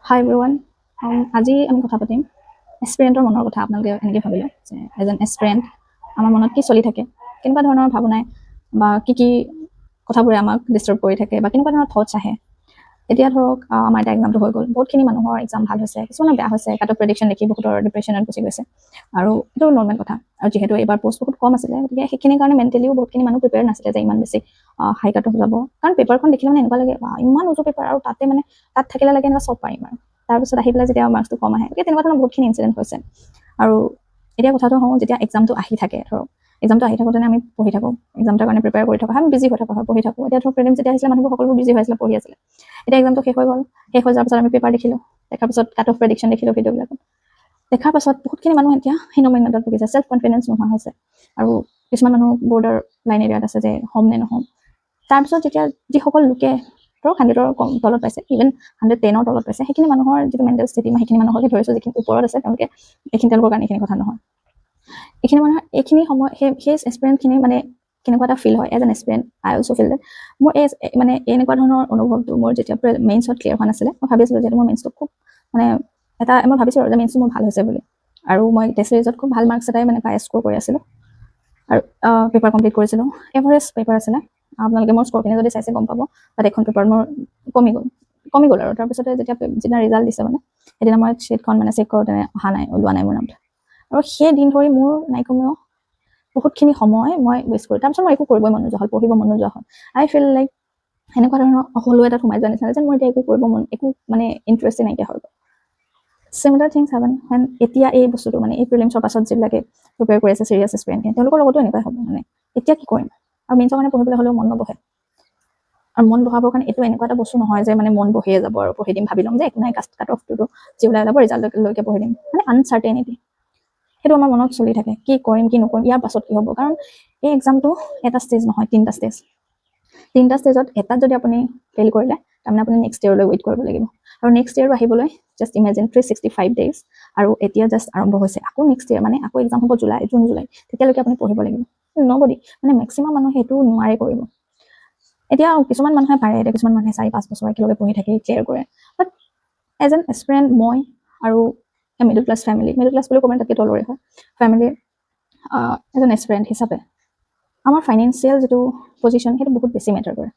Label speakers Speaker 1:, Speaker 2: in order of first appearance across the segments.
Speaker 1: হাই everyone আজি আমি কথা পাতিম এছপিৰেণ্টৰ মনৰ কথা। আপোনালোকে এনেকৈ ভাবিলে যে এজন এছপিৰেণ্ট আমাৰ মনত কি চলি থাকে, কেনেকুৱা ধৰণৰ ভাৱনাই বা কি কথাবোৰে আমাক ডিষ্টাৰ্ব কৰি থাকে বা কেনেকুৱা ধৰণৰ থটছ আহে। এতিয়া ধৰক আমাৰ এটা এক্সামটো হৈ গ'ল, বহুতখিনি মানুহৰ এক্সাম ভাল হৈছে, কিছুমানৰ বেয়া হৈছে, কাট অফ প্ৰেডিকশ্যন দেখি বহুতৰ ডিপ্ৰেশ্যনত গুচি গৈছে আৰু এইটো নৰ্মেল কথা। আৰু যিহেতু এইবাৰ পোষ্ট বহুত কম আছিলে, গতিকে সেইখিনিৰ কাৰণে মেণ্টেলিও বহুতখিনি মানুহ প্ৰিপেয়াৰ নাছিলে যে ইমান বেছি হাই কাট অফ যাব। কাৰণ পেপাৰখন দেখিলে মানে এনেকুৱা লাগে ইমান উজু পেপাৰ আৰু তাতে মানে তাত থাকিলে লাগে এনেকুৱা চব পাৰিম আৰু তাৰপিছত আহি পেলাই যেতিয়া মাৰ্কছটো কম আহে, গতিকে তেনেকুৱা ধৰণৰ বহুতখিনি ইনচিডেণ্ট হৈছে। আৰু এতিয়া কথাটো হওঁ, যেতিয়া এক্সামটো আহি থাকে, ধৰক এক্সামটো আহি থাকোঁতে আমি পঢ়ি থাকোঁ, এক্সামটোৰ কাৰণে প্ৰিপেয়াৰ কৰি থাকোঁ, আমি বিজি হৈ থাকোঁ, পঢ়ি থাকোঁ। এতিয়া ধৰক প্ৰিলিমছ যেতিয়া আহিছিলে মানুহবোৰ সকলোবোৰ বিজি হৈ আছিলে, পঢ়ি আছিলে। এতিয়া এক্সামটো শেষ হৈ গ'ল, শেষ হৈ যোৱাৰ পাছত আমি পেপাৰ দেখিলোঁ, দেখাৰ পাছত কাট অফ প্ৰেডিকশ্যন দেখিলোঁ ভিডিঅ'বিলাকত। দেখাৰ পাছত বহুতখিনি মানুহ এতিয়া হীনমন্যতাত ভুগিছে, চেল্ফ কনফিডেঞ্চ নোহোৱা হৈছে। আৰু কিছুমান মানুহ বৰ্ডাৰ লাইন এৰিয়াত আছে যে হ'ম নে নহ'ম। তাৰপিছত যেতিয়া যিসকল লোকে ধৰক 100ৰ কম তলত পাইছে, ইভেন 110ৰ তলত পাইছে, সেইখিনি মানুহৰ যিটো মেণ্টেল স্থিতি, মই সেইখিনি মানুহকে ধৰিছোঁ যিখিনি ওপৰত আছে, তেওঁলোকৰ কাৰণে এইখিনি কথা নহয়। এইখিনি মানুহৰ এইখিনি সময় সেই এক্সপিৰিয়েঞ্চখিনি মানে কেনেকুৱা এটা ফিল হয় as an experience. I also' feel that মোৰ মানে এনেকুৱা ধৰণৰ অনুভৱটো মোৰ যেতিয়া মেইনছত ক্লিয়াৰ হোৱা নাছিলে, মই ভাবিছিলোঁ যে মোৰ মেইনছটো খুব মানে মই ভাবিছোঁ আৰু যে মেইনছটো মোৰ ভাল হৈছে বুলি। আৰু মই টেষ্ট ৰিজত খুব ভাল মাৰ্কছ এটাই মানে পাই স্ক'ৰ কৰি আছিলোঁ আৰু পেপাৰ কমপ্লিট কৰিছিলোঁ। এভাৰেজ পেপাৰ আছিলে, আপোনালোকে মোৰ স্ক'ৰখিনি যদি চাইছে গম পাব। বাট এখন পেপাৰত মোৰ কমি গ'ল আৰু তাৰপিছতে যেতিয়া ৰিজাল্ট দিছে মানে সেইদিনা মই শ্বীটখন মানে চেক কৰোঁতে ওলোৱা নাই মোৰ নামটো। আৰু সেই দিন ধৰি মোৰ নাইকমেও বহুতখিনি সময় মই ৱেষ্ট কৰোঁ। তাৰপিছত মই একো কৰিবই মন নোযোৱা হ'ল, পঢ়িব মন নোযোৱা হ'ল। আই ফিল লাইক সেনেকুৱা ধৰণৰ হলো এটাত সোমাই যোৱা নিচিনা যে মই এতিয়া একো মানে ইণ্টাৰেষ্টেই নাইকিয়া হৈ গ'ল। চিমিলাৰ থিংছ হেভেন হেন এতিয়া এই বস্তুটো মানে এই প্ৰিলিমছৰ পাছত যিবিলাকে প্ৰিপেয়াৰ কৰি আছে চিৰিয়াছ এক্সপিৰিয়েঞ্চ, তেওঁলোকৰ লগতো এনেকুৱাই হ'ব। মানে এতিয়া কি কৰিম, আৰু মেইনছৰ কাৰণে পঢ়িবলৈ হ'লেও মন নবহে। আৰু মন বহাবৰ কাৰণে এইটো এনেকুৱা এটা বস্তু নহয় যে মানে মন বহিয়ে যাব আৰু পঢ়ি দিম, ভাবি ল'ম যে একো নাই, কাট অফটোতো যি ওলাই যাব ৰিজাল্টলৈকে পঢ়ি দিম। মানে আনচাৰ্টেইনিটি সেইটো আমাৰ মনত চলি থাকে, কি কৰিম কি নকৰিম, ইয়াৰ পাছত কি হ'ব। কাৰণ এই এক্সামটো এটা ষ্টেজ নহয়, তিনিটা ষ্টেজত এটাত যদি আপুনি ফেইল কৰিলে, তাৰমানে আপুনি নেক্সট ইয়েৰলৈ ৱেইট কৰিব লাগিব। আৰু নেক্সট ইয়েৰ আহিবলৈ জাষ্ট ইমেজিন 365 days, আৰু এতিয়া জাষ্ট আৰম্ভ হৈছে। আকৌ নেক্সট ইয়েৰ মানে আকৌ এক্সাম হ'ব জুন জুলাই, তেতিয়ালৈকে আপুনি পঢ়িব লাগিব। নবডি মানে মেক্সিমাম মানুহে সেইটো নোৱাৰে কৰিব। এতিয়া কিছুমান মানুহে পাৰে, এতিয়া কিছুমান মানুহে 4-5 বছৰ একেলগে পঢ়ি থাকি ক্লিয়াৰ কৰে। বাট এজ এন এক্সপিৰিয়েঞ্চ মই আৰু মিডল ক্লাছ বুলি ক'ব তাতকৈ তলৰে হয় ফেমিলিৰ এজন এক্সপিৰিয়েঞ্চ হিচাপে আমাৰ ফাইনেন্সিয়েল যিটো পজিশ্যন সেইটো বহুত বেছি মেটাৰ কৰে।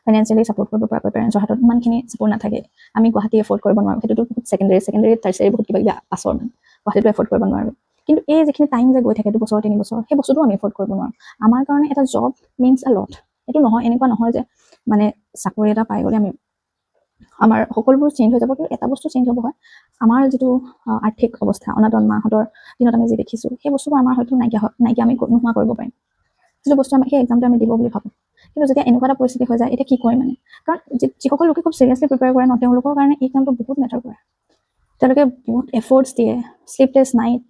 Speaker 1: ফাইনেন্সিয়েলি ছাপৰ্ট কৰিব পৰাকৈ পেৰেণ্টছৰ হাতত ইমানখিনি ছাপৰ্ট নাথাকে। আমি গুৱাহাটী এফৰ্ড কৰিব নোৱাৰোঁ, সেইটোতো বহুত ছেকেণ্ডেৰী টাৰ্চাৰী বহুত কিবা পাছৰ মানে গুৱাহাটীটো এফৰ্ড কৰিব নোৱাৰোঁ। কিন্তু এই যিখিনি টাইম যে গৈ থাকে 2 বছৰ 3 বছৰ, সেই বস্তুটো আমি এফৰ্ড কৰিব নোৱাৰোঁ। আমাৰ কাৰণে এটা জব মিনছ এ লট। এইটো নহয়, এনেকুৱা নহয় যে মানে চাকৰি এটা পাই গ'লে আমাৰ সকলোবোৰ চেঞ্জ হৈ যাব। কিন্তু এটা বস্তু চেঞ্জ হ'ব হয়, আমাৰ যিটো আৰ্থিক অৱস্থা অনাতন মাহঁতৰ দিনত আমি যি দেখিছোঁ, সেই বস্তুবোৰ আমাৰ হয়তো নাইকিয়া আমি নোহোৱা কৰিব পাৰিম, যিটো বস্তু সেই এক্সামটো আমি দিব বুলি ভাবোঁ। কিন্তু যেতিয়া এনেকুৱা এটা পৰিস্থিতি হৈ যায়, এতিয়া কি কৰিম মানে, কাৰণ যিসকল লোকে খুব চিৰিয়াছলি প্ৰিপেয়াৰ কৰে ন, তেওঁলোকৰ কাৰণে এই এক্সামটো বহুত মেটাৰ কৰে। তেওঁলোকে বহুত এফৰ্টছ দিয়ে, শ্লিপলেছ নাইট,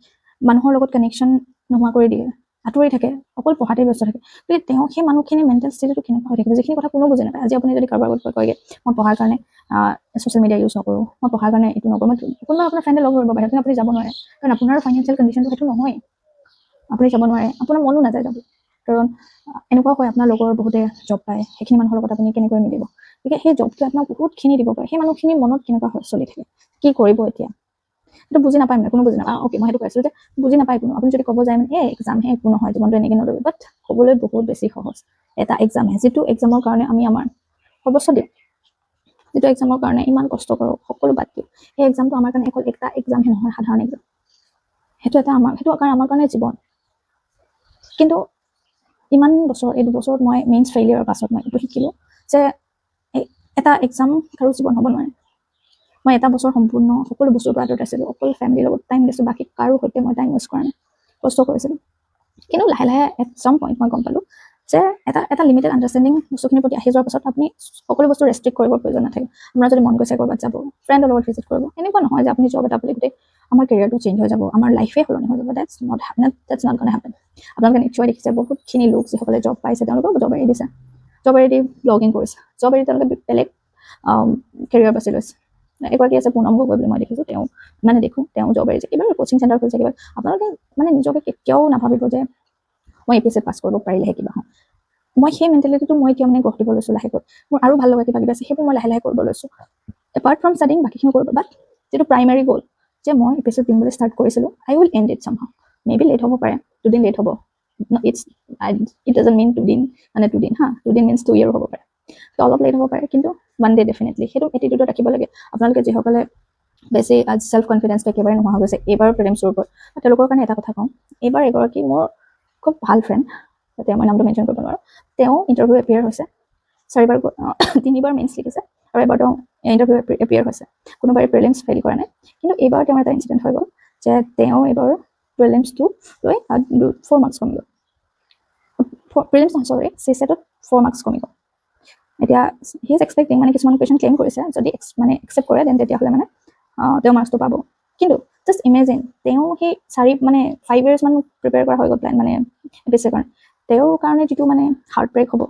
Speaker 1: মানুহৰ লগত কানেকশ্যন নোহোৱা কৰি দিয়ে, আঁতৰি থাকে, অকল পঢ়াতে ব্যস্ত থাকে। গতিকে সেই মানুহখিনি মেণ্টেল ষ্টেটটো কেনেকুৱা হৈ থাকিব, যিখিনি কথা কোনো বুজি নাপায়। আজি আপুনি যদি কাৰোবাৰ লগত কয়গৈ মই পঢ়াৰ কাৰণে ছ'চিয়েল মিডিয়া ইউজ নকৰোঁ, মই পঢ়াৰ কাৰণে এইটো নকৰোঁ, কোনোবা আপোনাৰ ফ্ৰেণ্ডে লগ ধৰিব পাৰে, কিন্তু আপুনি যাব নোৱাৰে, কাৰণ আপোনাৰ ফাইনেন্সিয়েল কণ্ডিশ্যনটো সেইটো নহয়। আপুনি যাব নোৱাৰে, আপোনাৰ মনো নাযায় যাব। কাৰণ এনেকুৱা হয় আপোনাৰ লগৰ বহুতে জব পায়, সেইখিনি মানুহৰ লগত আপুনি কেনেকৈ মিলিব। গতিকে সেই জবটোৱে আপোনাক বহুতখিনি দিব পাৰে। সেই মানুহখিনিৰ মনত কেনেকুৱা চলি থাকে, কি কৰিব এতিয়া, সেইটো বুজি নাপায় মানে, কোনো বুজি নাপায়। অ'কে, মই সেইটো কৈছোঁ যে বুজি নাপায় কোনো। আপুনি যদি ক'ব যায় মানে এক্সামহে, একো নহয়, জীৱনটো এনেকৈ নল'ব। বাট ক'বলৈ বহুত বেছি সহজ। এটা এক্সামহে, যিটো এক্সামৰ কাৰণে আমি আমাৰ সৰ্বোচ্চ দিওঁ, যিটো এক্সামৰ কাৰণে ইমান কষ্ট কৰোঁ, সকলো বাদ দিওঁ। সেই এক্সামটো আমাৰ কাৰণে অকল এটা এক্সামহে নহয়, সাধাৰণ এক্সাম। সেইটো আমাৰ কাৰণে জীৱন। কিন্তু ইমান বছৰ, এই 2 বছৰত মই মেইনছ ফেইলিয়াৰৰ পাছত মই এইটো শিকিলোঁ যে এটা এক্সাম কাৰো জীৱন হ'ব নোৱাৰে। মই এটা বছৰ সম্পূৰ্ণ সকলো বস্তুৰ পৰা আঁতৰত আছিলোঁ, অকল ফেমিলিৰ লগত টাইম দিছোঁ, বাকী কাৰো সৈতে মই টাইম ৱেষ্ট কৰা নাই, কষ্ট কৰিছিলোঁ। কিন্তু লাহে লাহে এট ছাম পইণ্ট মই গম পালোঁ যে এটা লিমিটেড আণ্ডাৰষ্টেণ্ডিং বস্তুখিনিৰ প্ৰতি আহি যোৱাৰ পাছত আপুনি সকলো বস্তু ৰেষ্ট্ৰিক্ট কৰিবৰ প্ৰয়োজন নাথাকে। আপোনাৰ যদি মন গৈছে ক'ৰবাত যাব, ফ্ৰেণ্ডৰ লগত ভিজিট কৰিব, এনেকুৱা নহয় যে আপুনি জব এটা বুলি গোটেই আমাৰ কেৰিয়াৰটো চেঞ্জ হৈ যাব, আমাৰ লাইফে সলনি হৈ যাব। That's not gonna happen. আপোনালোকে নিশ্চয় দেখিছে বহুতখিনি লোক যিসকলে জব পাইছে, তেওঁলোকেও জব এৰি দিছে, জব এৰি দি ব্লগিং কৰিছে, জব এৰি তেওঁলোকে বেলেগ কেৰিয়াৰ বাছি লৈছে। এগৰাকী আছে পুনম গগৈ বুলি মই দেখিছোঁ, তেওঁ জব এৰিছে, কিবা কোচিং চেণ্টাৰ খুলিছে, কিবা। আপোনালোকে মানে নিজকে কেতিয়াও নাভাবিব যে মই APSC পাছ কৰিব পাৰিলেহে কিবা হওঁ। মই সেই মেণ্টেলিটিটো মই এতিয়া মানে গঢ় দিব লৈছোঁ লাহেকৈ। মোৰ আৰু ভাল লগা কিবা আছে, সেইবোৰ মই লাহে লাহে কৰিব লৈছোঁ। এপাৰ্ট ফ্ৰম ষ্টাডিং বাকীখিনি কৰিব, বাট যেটো প্ৰাইমাৰী গ'ল যে মই এপিছড দিম বুলি ষ্টাৰ্ট কৰিছিলোঁ I will end it somehow maybe late হ'ব পাৰে 2 দিন লেট হ'ব ইট ডাজন্ট মিন 2 দিন মানে 2 দিন হা 2 দিন মিনছ 2 ইয়েৰ হ'ব পাৰে তো অলপ লেট হ'ব পাৰে কিন্তু 1 ডে ডেফিনেটলি সেইটো এটিটিউডত ৰাখিব লাগে আপোনালোকে যিসকলে বেছি আজি সেল্ফ কনফিডেন্সটো একেবাৰে নোহোৱা হৈ গৈছে এইবাৰ প্ৰিলিমছৰ ওপৰত তেওঁলোকৰ কাৰণে এটা কথা কওঁ এইবাৰ এগৰাকী মোৰ খুব ভাল ফ্ৰেণ্ড যাতে মই নামটো মেনশ্যন কৰিব নোৱাৰোঁ তেওঁ ইণ্টাৰভিউ এপিয়াৰ হৈছে 3বাৰ মেইনছ লিখিছে আৰু এবাৰ তেওঁ ইণ্টাৰভিউ এপিয়াৰ হৈছে কোনোবাই প্ৰিলিমছ ফেইল কৰা নাই কিন্তু এইবাৰ তেওঁৰ এটা ইনচিডেণ্ট হৈ গ'ল যে তেওঁ এইবাৰ প্ৰিলিমছটো লৈ 4 মাৰ্কছ কমি গ'ল প্ৰিলিমছ নহয় চৰি চিছেটত 4 মাৰ্কছ কমি গ'ল এতিয়া হি ইজ এক্সপেক্টিং মানে কিছুমান কুৱেশ্যন ক্লেইম কৰিছে যদি মানে একচেপ্ট কৰে দেন তেতিয়াহ'লে মানে তেওঁ মাৰ্কছটো পাব কিন্তু জাষ্ট ইমেজিন তেওঁ সেই 5 years মান প্ৰিপেয়াৰ কৰা হৈ গ'ল প্লেন মানে এপিএছচিৰ কাৰণে তেওঁৰ কাৰণে যিটো মানে হাৰ্ট ব্ৰেক হ'ব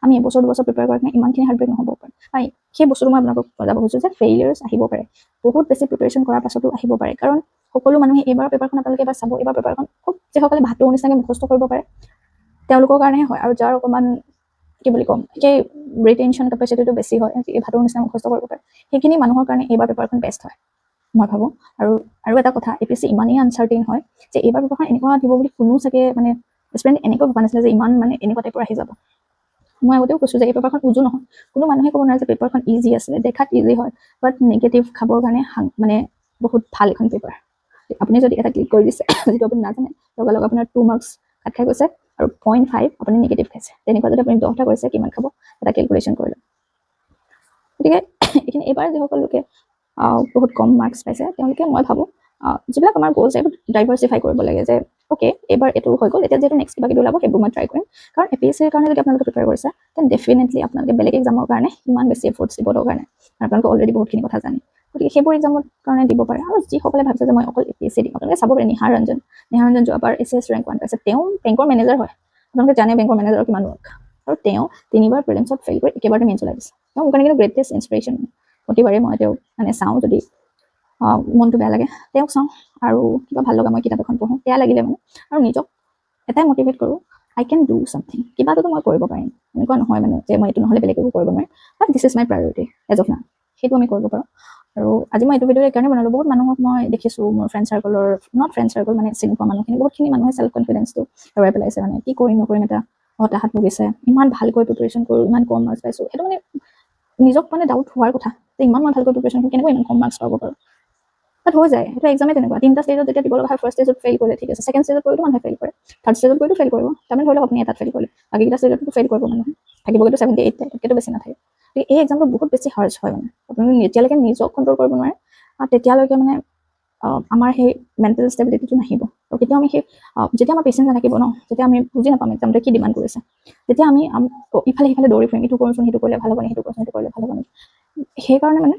Speaker 1: আমি এবছৰ দুবছৰ প্ৰিপেয়াৰ কৰাৰ কাৰণে ইমানখিনি হাৰ্ট ব্ৰেক নহ'ব পাৰে হয় সেই বস্তুটো মই আপোনালোকক বুজাব খুজিছোঁ যে ফেইলিয়াৰ্ছ আহিব পাৰে বহুত বেছি প্ৰিপেৰেশ্যন কৰাৰ পাছতো আহিব পাৰে কাৰণ সকলো মানুহে এইবাৰ পেপাৰখন আপোনালোকে এবাৰ চাব এইবাৰ পেপাৰখন খুব যিসকলে ভাতৰ নিচিনাকৈ মুখস্থ কৰিব পাৰে তেওঁলোকৰ কাৰণেহে হয় আৰু যাৰ অকণমান কি বুলি ক'ম সেই ৰিটেনশ্যন কেপাচিটিটো বেছি হয় এই ভাতৰ নিচিনা মুখস্থ কৰিব পাৰে সেইখিনি মানুহৰ কাৰণে এইবাৰ পেপাৰখন বেষ্ট হয় মই ভাবোঁ আৰু এটা কথা এপিএছচি ইমানেই আনচাৰ্টেইন হয় যে এইবাৰ পেপাৰখন এনেকুৱা দিব বুলি কোনো চাগে মানে ষ্টুডেণ্ট এনেকৈ ভবা নাছিলে যে ইমান মানে এনেকুৱা টাইপৰ আহি যাব মই আগতেও কৈছোঁ যে এই পেপাৰখন উজু নহয় কোনো মানুহে ক'ব নোৱাৰে যে পেপাৰখন ইজি আছিলে দেখাত ইজি হয় বাট নিগেটিভ খাবৰ কাৰণে মানে বহুত ভাল এখন পেপাৰ আপুনি যদি এটা ক্লিক কৰি দিছে যিটো আপুনি নাজানে লগালগ আপোনাৰ 2 মাৰ্কছ কাট খাই গৈছে আৰু 0.5 আপুনি নিগেটিভ খাইছে তেনেকুৱা যদি আপুনি 10টা কৰিছে কিমান খাব এটা কেলকুলেশ্যন কৰি লওক গতিকে এইখিনি এইবাৰ যিসকল লোকে বহুত কম মাৰ্কছ পাইছে তেওঁলোকে মই ভাবোঁ যিবিলাক আমাৰ গ'লছ এইবোৰ ডাইভাৰ্চিফাই কৰিব লাগে যে অ'কে এইবাৰ এইটো হৈ গ'ল এতিয়া যিহেতু নেক্সট কিবা কিবি ওলাব সেইবোৰ মই ট্ৰাই কৰিম কাৰণ এপিএছচিৰ কাৰণে যদি আপোনালোকে প্ৰিপেয়াৰ কৰিছে দেন ডেফিনেটলি আপোনালোকে বেলেগ এক্সামৰ কাৰণে ইমান বেছি এফৰ্টছ দিব দৰকাৰ নাই আপোনালোকে অলৰেডি বহুতখিনি কথা জানে গতিকে সেইবোৰ এক্সামৰ কাৰণে দিব পাৰে আৰু যিসকলে ভাবিছে যে মই অকল এপিএছচি দিম আপোনালোকে চাব পাৰে নিহাৰ ৰঞ্জন যোৱাবাৰ এছিএছ ৰেংক 1 পাইছে তেওঁ বেংকৰ মেনেজাৰ হয় আপোনালোকে জানে বেংকৰ মেনেজাৰৰ কিমান ৱৰ্ক আৰু তেওঁ 3বাৰ প্ৰিলিমছত ফেইল কৰি একেবাৰতে মেইনছ ওলাই দিছে তেওঁ মোৰ কাৰণে কিন্তু গ্ৰেটেষ্ট ইনস্পিৰেশ্যন প্ৰতিবাৰে মই তেওঁ মানে চাওঁ যদি মনটো বেয়া লাগে তেওঁক চাওঁ আৰু কিবা ভাল লগা মই কিতাপ এখন পঢ়োঁ বেয়া লাগিলে মানে আৰু নিজক এটাই মটিভেট কৰোঁ আই কেন ডু ছামথিং কিবা এটাতো মই কৰিব পাৰিম এনেকুৱা নহয় মানে যে মই এইটো নহ'লে বেলেগ একো কৰিব নোৱাৰিম but this is my priority as of now সেইটো আমি কৰিব পাৰোঁ আৰু আজি মই এইটো ভিডিঅ' এইকাৰণে বনালোঁ বহুত মানুহক মই দেখিছোঁ মোৰ ফ্ৰেণ্ড চাৰ্কলৰ নট ফ্ৰেণ্ড চাৰ্কল মানে চিনি পোৱা মানুহখিনি বহুতখিনি মানুহে চেল্ফ কনফিডেন্সটো হেৰুৱাই পেলাইছে মানে কি কৰিম নকৰিম এটা হতাশাত ভুগিছে ইমান ভালকৈ প্ৰিপেৰেশ্যন কৰোঁ ইমান কম মাৰ্কছ পাইছোঁ সেইটো মানে নিজক মানে ডাউট হোৱাৰ কথা যে ইমান মই ভালকৈ প্ৰিপেৰেশ্যন কৰোঁ কেনেকৈ ইমান কম মাৰ্কছ পাব পাৰোঁ বাট হৈ যায় সেইটো এক্সামে তেনেকুৱা 3টা ষ্টেজত যেতিয়া দিব লগা হয় ফাৰ্ষ্ট ষ্টেজত ফেইল কৰিলে ঠিক আছে ছেকেণ্ড ষ্টেজত কৰিলেও মানুহে ফেইল কৰে থাৰ্ড ষ্টেজত কৰিলেও ফেইল কৰিব তাৰমানে ধৰি লওক আপুনি এটাত ফেইল কৰিলে বাকীকেইটা ষ্টেজতো ফেইল কৰিব মানুহে থাকিব কিন্তু 78 তাতকৈতো বেছি নাথাকে গতিকে এই এক্সামটো বহুত বেছি হাৰ্জ হয় মানে আপুনি যেতিয়ালৈকে নিজক কণ্ট্ৰল কৰিব নোৱাৰে তেতিয়ালৈকে মানে আমাৰ সেই মেণ্টেল ষ্টেবিলিটিটো নাহিব আৰু কেতিয়াও আমি সেই যেতিয়া আমাৰ পেচেণ্ট নাথাকিব ন যেতিয়া আমি বুজি নাপাম এক্সামটোৱে কি ডিমাণ্ড কৰিছে তেতিয়া আমি ইফালে সিফালে দৌৰি ফুৰিম এইটো কৰোঁচোন সেইটো কৰিলে ভাল হ'ব নেকি সেইটো কৰোঁচোন সেইটো কৰিলে ভাল হ'ব নেকি সেইকাৰণে মানে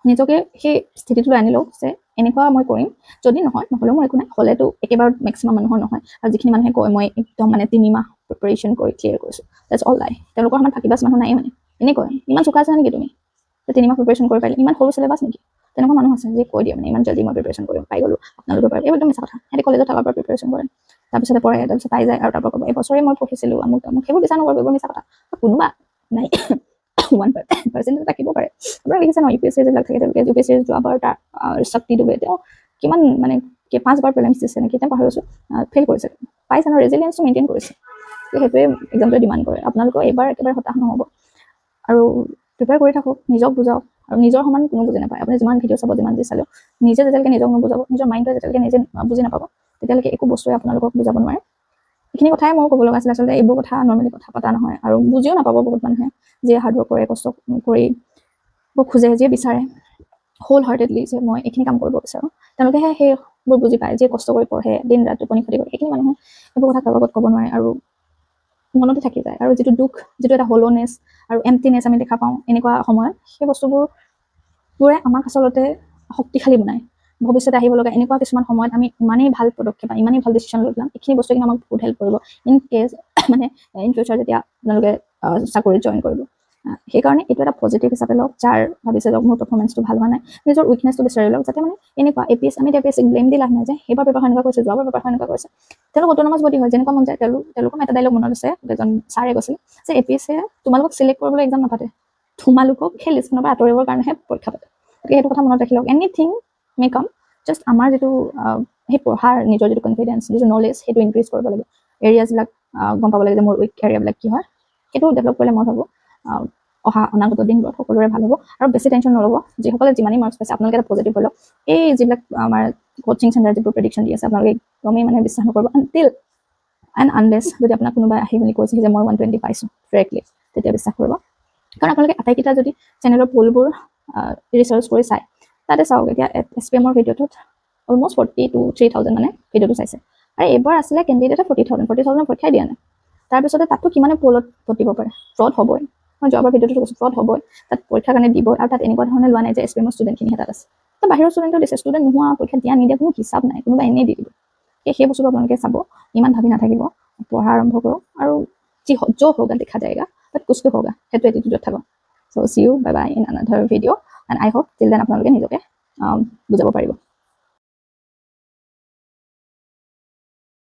Speaker 1: নিজকে সেই স্থিতিটোলৈ আনি লওক যে এনেকুৱা মই কৰিম যদি নহয় নহ'লেও মোৰ একো নাই হ'লেতো একেবাৰে মেক্সিমাম মানুহৰ নহয় আৰু যিখিনি মানুহে কয় মই একদম মানে 3 মাহ প্ৰিপেৰেশ্যন কৰি ক্লিয়াৰ কৰিছোঁ দেটছ অল লাই তেওঁলোকৰ সমান ফাঁকিবাজ মানুহ নাই মানে এনেকৈ ইমান চোকা আছে নেকি তুমি 3 মাহ প্ৰিপেৰেশ্যন কৰি পাৰিলে ইমান সৰু চিলেবাছ নেকি তেনেকুৱা মানুহ আছে যে কৈ দিয়ে মানে ইমান জল্দি মই প্ৰিপেৰেশ্যন কৰিম পাই গ'লোঁ আপোনালোকে পাৰিব এইবোৰ একদম মিছা কথা সিহঁতে কলেজত থকাৰ পৰা প্ৰিপেৰেশ্যন কৰে তাৰপিছতে পঢ়ে তাৰপিছত পাই যায় আৰু তাৰপৰা ক'ব এবছৰে মই পঢ়িছিলোঁ মোক সেইবোৰ বিচাৰ নকৰিব এইবোৰ মিছা কথা কোনোবা নাই 1% থাকিব পাৰে আপোনাৰ দেখিছে ন ইউপিএছচি যিবিলাক থাকে তেওঁলোকে ইউপিএছচি যোৱাবাৰ তাৰ শক্তি ডুবে তেওঁ কিমান মানে 5বাৰ প্ৰিলিমছ দিছে নেকি তেওঁ পাহৰি গৈছোঁ ফেইল কৰিছে পাইছে ন ৰেজিলিয়েঞ্চটো মেইনটেইন কৰিছে সেইটোৱে এক্সামটোৱে ডিমাণ্ড কৰে আপোনালোকৰ এইবাৰ একেবাৰে হতাশ নহ'ব আৰু প্ৰিপেয়াৰ কৰি থাকক নিজক বুজাওক আৰু নিজৰ সমান কোনো বুজি নাপায় আপুনি যিমান ভিডিঅ' চাব যিমান যি চালেও নিজে যেতিয়ালৈকে নিজক নুবুজাব নিজৰ মাইণ্ডটোৱে যেতিয়ালৈকে নিজে বুজি নাপাব তেতিয়ালৈকে একো বস্তুৱে আপোনালোকক বুজাব নোৱাৰে এইখিনি কথাই মই ক'ব লগা আছিল আচলতে এইবোৰ কথা নৰ্মেলি কথা পতা নহয় আৰু বুজিও নাপাব বহুত মানুহে যিয়ে হাৰ্ড ৱৰ্ক কৰে কষ্ট কৰি খোজে যিয়ে বিচাৰে হোল হাৰ্টেডলি যে মই এইখিনি কাম কৰিব বিচাৰোঁ তেওঁলোকেহে সেইবোৰ বুজি পায় যিয়ে কষ্ট কৰি পঢ়ে দিন ৰাত টোপনি ক্ষতি কৰে এইখিনি মানুহে এইবোৰ কথা কাৰো আগত ক'ব নোৱাৰে আৰু মনতে থাকি যায় আৰু যিটো দুখ যিটো এটা হল'নেছ আৰু এম্পটিনেছ আমি দেখা পাওঁ এনেকুৱা সময়ত সেই বস্তুবোৰে আমাক আচলতে শক্তিশালী বনায় ভৱিষ্যতে আহিব লগা এনেকুৱা কিছুমান সময়ত আমি ইমানেই ভাল পদক্ষেপ ইমানেই ভাল ডিচিশ্যন লৈ পেলাম এইখিনি বস্তু কিন্তু আমাক বহুত হেল্প কৰিব ইন কেছ মানে ইন ফিউচাৰ যেতিয়া আপোনালোকে চাকৰিত জইন কৰিব সেইকাৰণে এইটো এটা পজিটিভ হিচাপে লওক যাৰ ভাবিছে লওক মোৰ পাৰফৰ্মেঞ্চটো ভাল হোৱা নাই নিজৰ উইকনেছটো বিচাৰি লওক যাতে মানে এনেকুৱা আমি এপিএছচিক ব্লেম দি লাভ নাই যে সেইবাৰ পেপাৰখন এনেকুৱা কৰিছে যোৱাবাৰ পেপাৰখন এনেকুৱা কৰিছে তেওঁলোক অট'নমাছ বডি হয় যেনেকুৱা মন যায় তেওঁলোকৰ এটা ডাইলগ মনত আছে এজন ছাৰে কৈছিল যে এপিএছচিয়ে তোমালোকক চিলেক্ট কৰিবলৈ এক্সাম নাপাতে তোমালোকক সেই লিষ্টখনৰ পৰা আঁতৰিবৰ কাৰণেহে পৰীক্ষা পাতে গতিকে সেইটো কথা মনত ৰাখি লওক এনিথিং মে কাম জাষ্ট আমাৰ যিটো সেই পঢ়াৰ নিজৰ যিটো কনফিডেঞ্চ যিটো নলেজ সেইটো ইনক্ৰিজ কৰিব লাগে এৰিয়াজবিলাক গম পাব লাগে যে মোৰ উইক এৰিয়াবিলাক কি হয় সেইটো ডেভেলপ কৰিলে মই ভাবোঁ অহা অনাগত দিনবোৰত সকলোৰে ভাল হ'ব আৰু বেছি টেনশ্যন নল'ব যিসকলে যিমানেই মাৰ্কছ পাইছে আপোনালোকে এটা পজিটিভ হৈ লওক এই যিবিলাক আমাৰ কোচিং চেণ্টাৰ যিবোৰ প্ৰেডিকশ্যন দি আছে আপোনালোকে একদমেই মানে বিশ্বাস নকৰিব আনটিল এণ্ড আনলেছ যদি আপোনাক কোনোবাই আহি বুলি কৈছে যে মই 120 পাইছোঁ ডাইৰেক্টলি তেতিয়া বিশ্বাস কৰিব কাৰণ আপোনালোকে আটাইকেইটা যদি চেনেলৰ পোলবোৰ ৰিচাৰ্চ কৰি চায় তাতে চাওক এতিয়া SPMৰ ভিডিঅ'টোত অলমষ্ট 40 to 3,000 মানে ভিডিঅ'টো চাইছে আৰু এইবাৰ আছিলে কেণ্ডিডেটে 40,000 পৰীক্ষাই দিয়া নাই তাৰপিছতে তাতো কিমানে পোলত ভতিব পাৰে ফ্ৰড হ'বই মই যোৱাবাৰ ভিডিঅ'টো কৈছোঁ ফ্ৰড হ'বই তাত পৰীক্ষাৰ কাৰণে দিব আৰু তাত এনেকুৱা ধৰণে লোৱা নাই যে SPMৰ ষ্টুডেণ্টখিনি তাত আছে তো বাহিৰৰ ষ্টুডেণ্টও দিছে ষ্টুডেণ্ট নোহোৱা পৰীক্ষা দিয়া নিদিয়া কোনো হিচাপ নাই কোনোবা এনেই দি দিব সেই বস্তুটো আপোনালোকে চাব ইমান ভাবি নাথাকিব পঢ়া আৰম্ভ কৰক আৰু जो होगा देखा जाएगा बट कुछ तो होगा সেইটো এটিটিউডত থাকক so see you bye bye in another video' and I hope till then আপোনালোকে নিজকে বুজাব পাৰিব